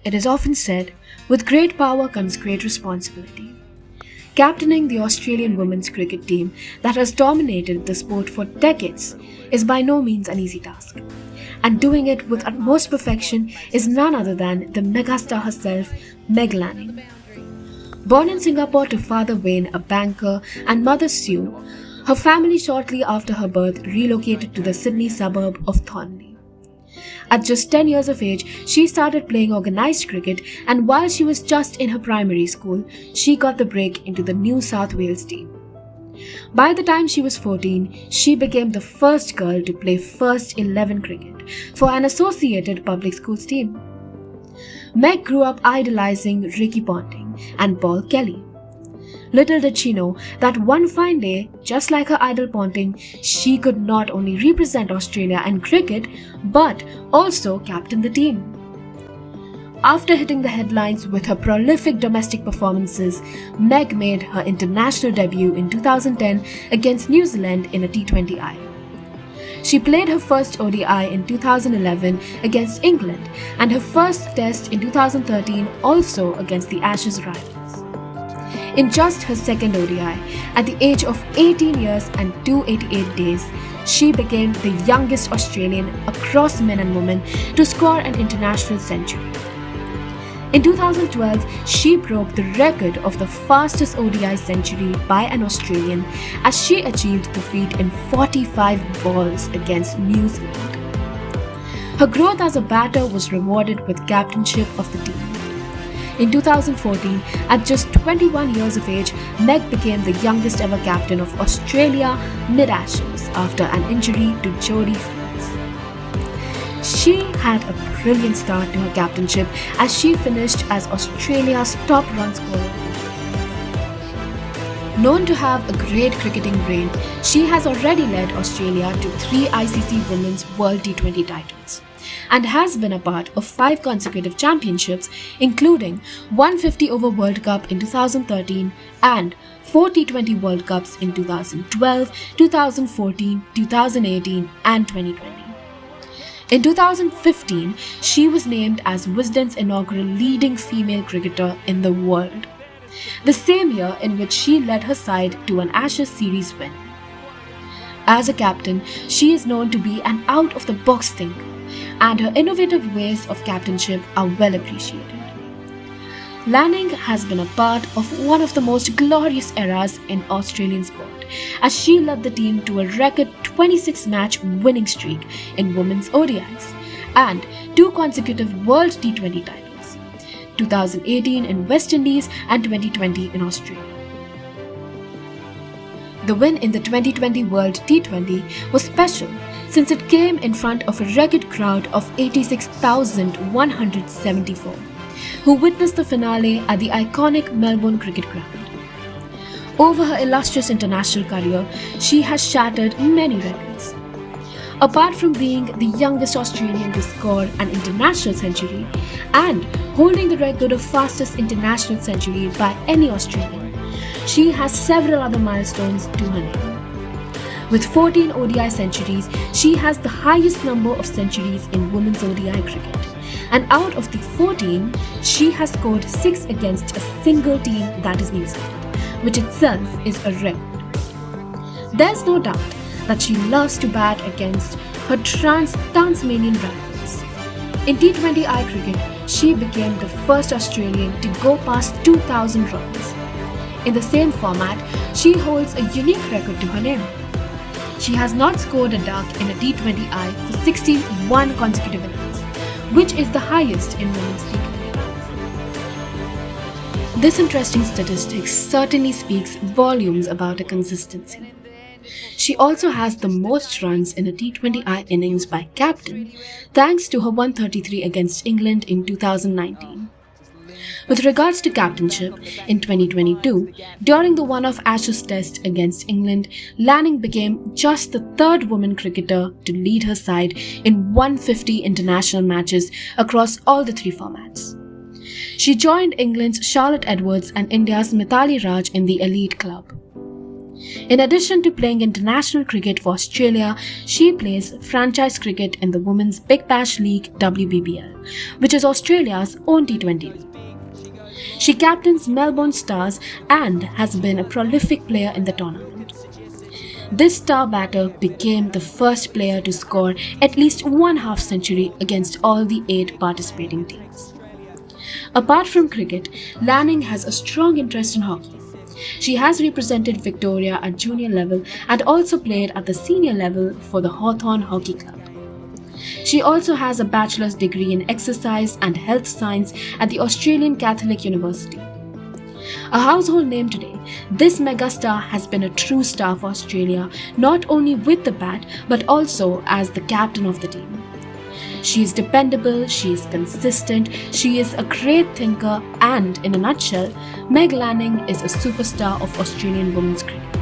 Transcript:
It is often said, with great power comes great responsibility. Captaining the Australian women's cricket team that has dominated the sport for decades is by no means an easy task. And doing it with utmost perfection is none other than the megastar herself, Meg Lanning. Born in Singapore to father Wayne, a banker, and mother Sue, her family shortly after her birth relocated to the Sydney suburb of Thornley. At just 10 years of age, she started playing organised cricket, and while she was just in her primary school, she got the break into the New South Wales team. By the time she was 14, she became the first girl to play first 11 cricket for an associated public schools team. Meg grew up idolizing Ricky Ponting and Paul Kelly. Little did she know that one fine day, just like her idol Ponting, she could not only represent Australia in cricket but also captain the team. After hitting the headlines with her prolific domestic performances, Meg made her international debut in 2010 against New Zealand in a T20I. She played her first ODI in 2011 against England and her first test in 2013 also against the Ashes rivals. In just her second ODI, at the age of 18 years and 288 days, she became the youngest Australian across men and women to score an international century. In 2012, she broke the record of the fastest ODI century by an Australian as she achieved the feat in 45 balls against New Zealand. Her growth as a batter was rewarded with captainship of the team. In 2014, at just 21 years of age, Meg became the youngest ever captain of Australia mid-Ashes after an injury to Jodie Fields. She had a brilliant start to her captainship as she finished as Australia's top run scorer. Known to have a great cricketing brain, she has already led Australia to 3 ICC Women's World T20 titles and has been a part of 5 consecutive championships, including 150 over World Cup in 2013 and 4 T20 World Cups in 2012, 2014, 2018 and 2020. In 2015, she was named as Wisden's inaugural leading female cricketer in the world, the same year in which she led her side to an Ashes series win. As a captain, she is known to be an out-of-the-box thinker, and her innovative ways of captainship are well appreciated. Lanning has been a part of one of the most glorious eras in Australian sport, as she led the team to a record 26-match winning streak in women's ODIs and 2 consecutive World T20 titles, 2018 in West Indies and 2020 in Australia. The win in the 2020 World T20 was special since it came in front of a record crowd of 86,174, who witnessed the finale at the iconic Melbourne Cricket Ground. Over her illustrious international career, she has shattered many records. Apart from being the youngest Australian to score an international century and holding the record of fastest international century by any Australian, she has several other milestones to her name. With 14 ODI centuries, she has the highest number of centuries in women's ODI cricket. And out of the 14, she has scored 6 against a single team, that is New Zealand, which itself is a record. There's no doubt that she loves to bat against her Tasmanian rivals. In T20I cricket, she became the first Australian to go past 2,000 runs. In the same format, she holds a unique record to her name. She has not scored a duck in a T20I for 61 consecutive innings, which is the highest in women's T20I. This interesting statistic certainly speaks volumes about her consistency. She also has the most runs in a T20I innings by captain, thanks to her 133 against England in 2019. With regards to captainship, in 2022, during the one-off Ashes test against England, Lanning became just the 3rd woman cricketer to lead her side in 150 international matches across all the 3 formats. She joined England's Charlotte Edwards and India's Mithali Raj in the elite club. In addition to playing international cricket for Australia, she plays franchise cricket in the Women's Big Bash League WBBL, which is Australia's own T20 league. She captains Melbourne Stars and has been a prolific player in the tournament. This star batter became the first player to score at least one half-century against all the 8 participating teams. Apart from cricket, Lanning has a strong interest in hockey. She has represented Victoria at junior level and also played at the senior level for the Hawthorn Hockey Club. She also has a bachelor's degree in exercise and health science at the Australian Catholic University. A household name today, this megastar has been a true star for Australia, not only with the bat but also as the captain of the team. She is dependable, she is consistent, she is a great thinker, and in a nutshell, Meg Lanning is a superstar of Australian women's cricket.